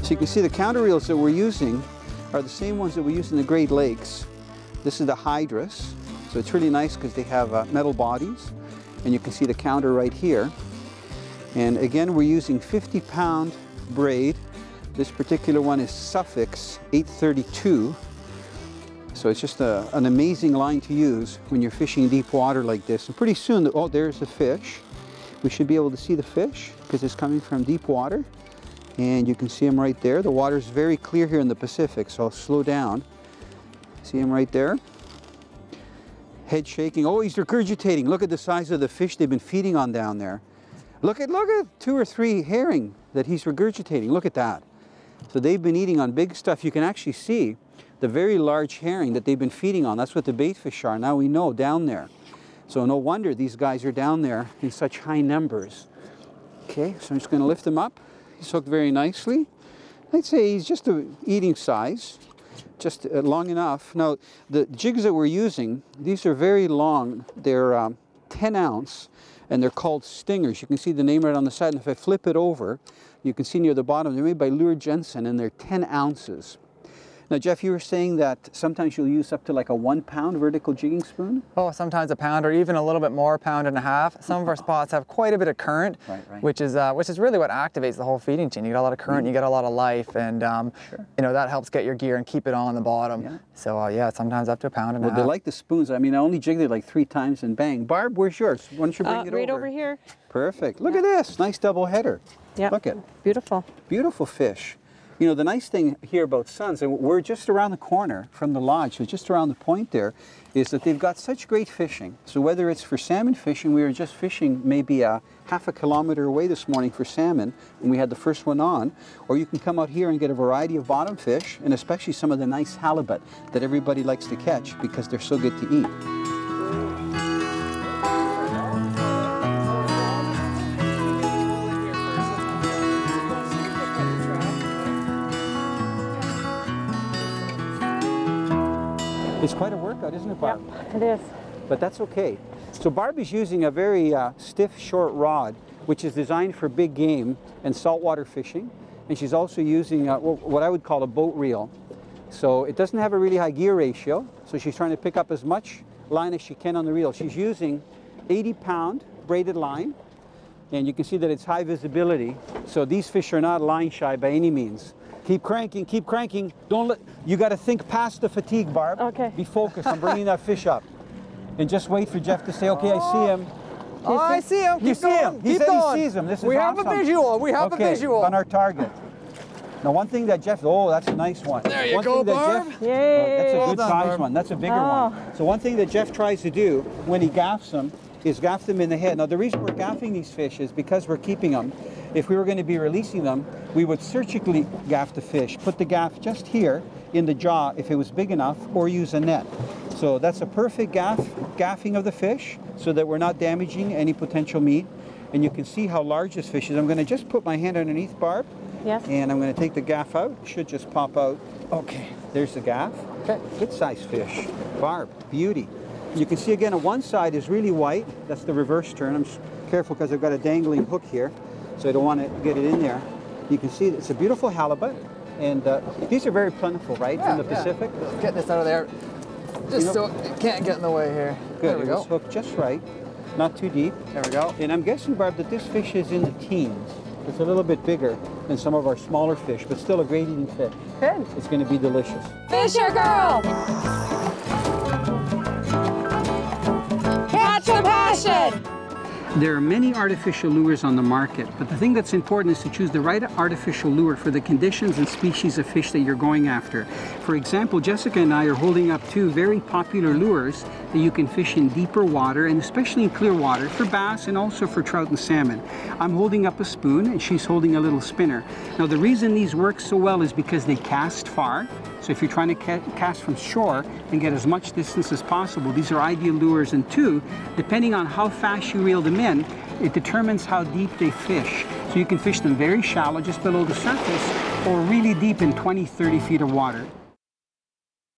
So you can see the counter reels that we're using are the same ones that we use in the Great Lakes. This is the Hydrus, so it's really nice because they have metal bodies, and you can see the counter right here. And again, we're using 50-pound braid. This particular one is Suffix 832. So it's just an amazing line to use when you're fishing deep water like this. And pretty soon, oh, there's the fish. We should be able to see the fish because it's coming from deep water. And you can see him right there. The water's very clear here in the Pacific, so I'll slow down. See him right there? Head shaking. Oh, he's regurgitating. Look at the size of the fish they've been feeding on down there. Look at 2 or 3 herring that he's regurgitating. Look at that. So they've been eating on big stuff. You can actually see the very large herring that they've been feeding on. That's what the bait fish are. Now we know down there. So no wonder these guys are down there in such high numbers. Okay, so I'm just going to lift him up. He's hooked very nicely. I'd say he's just a eating size, just long enough. Now the jigs that we're using, these are very long. They're 10 ounce and they're called stingers. You can see the name right on the side, and if I flip it over, you can see near the bottom, they're made by Lure Jensen, and they're 10 ounces. Now, Jeff, you were saying that sometimes you'll use up to like a 1-pound vertical jigging spoon? Oh, sometimes a pound or even a little bit more, 1.5 pounds. Some of our spots have quite a bit of current, which is really what activates the whole feeding chain. You get a lot of current, you get a lot of life, and you know, that helps get your gear and keep it on the bottom. Yeah. So yeah, sometimes up to a 1.5 pounds. Well, they like the spoons. I mean, I only jigged it like 3 times and bang. Barb, where's yours? Why don't you bring it over? Right over here. Perfect. Look at this. Nice double header. Yeah. Look at beautiful. Beautiful fish. You know, the nice thing here about Suns, and we're just around the corner from the lodge, so just around the point there, is that they've got such great fishing. So whether it's for salmon fishing, we were just fishing maybe half a kilometer away this morning for salmon, and we had the first one on, or you can come out here and get a variety of bottom fish, and especially some of the nice halibut that everybody likes to catch because they're so good to eat. It's quite a workout, isn't it, Barb? Yep, it is. But that's okay. So Barb is using a very stiff, short rod, which is designed for big game and saltwater fishing. And she's also using what I would call a boat reel. So it doesn't have a really high gear ratio, so she's trying to pick up as much line as she can on the reel. She's using 80-pound braided line, and you can see that it's high visibility. So these fish are not line shy by any means. Keep cranking, keep cranking. Don't let, you got to think past the fatigue, Barb. Okay. Be focused on bringing that fish up. And just wait for Jeff to say, okay, I see him. Oh, I see him. You see him. He said he sees him. This is awesome. We have a visual. We have a visual. On our target. Now, one thing that Jeff, oh, that's a nice one. There you go, Barb. Yay. That's a good size one. That's a bigger one. So one thing that Jeff tries to do when he gaffs them is gaff them in the head. Now, the reason we're gaffing these fish is because we're keeping them. If we were going to be releasing them, we would surgically gaff the fish. Put the gaff just here in the jaw if it was big enough, or use a net. So that's a perfect gaffing of the fish so that we're not damaging any potential meat. And you can see how large this fish is. I'm going to just put my hand underneath, Barb. Yes. And I'm going to take the gaff out. It should just pop out. Okay, there's the gaff. Okay, good size fish. Barb, beauty. You can see again on one side is really white. That's the reverse turn. I'm just careful because I've got a dangling hook here, so I don't want to get it in there. You can see it's a beautiful halibut, and these are very plentiful, right, in the Pacific? Get this out of there, just so it can't get in the way here. Good, there we go. It's hooked just right, not too deep. There we go. And I'm guessing, Barb, that this fish is in the teens. It's a little bit bigger than some of our smaller fish, but still a great eating fish. Good. It's going to be delicious. Fisher girl! Catch the passion! There are many artificial lures on the market, but the thing that's important is to choose the right artificial lure for the conditions and species of fish that you're going after. For example, Jessica and I are holding up 2 very popular lures that you can fish in deeper water, and especially in clear water, for bass and also for trout and salmon. I'm holding up a spoon and she's holding a little spinner. Now the reason these work so well is because they cast far. So if you're trying to cast from shore and get as much distance as possible, these are ideal lures. And 2, depending on how fast you reel them in, it determines how deep they fish. So you can fish them very shallow, just below the surface, or really deep in 20, 30 feet of water.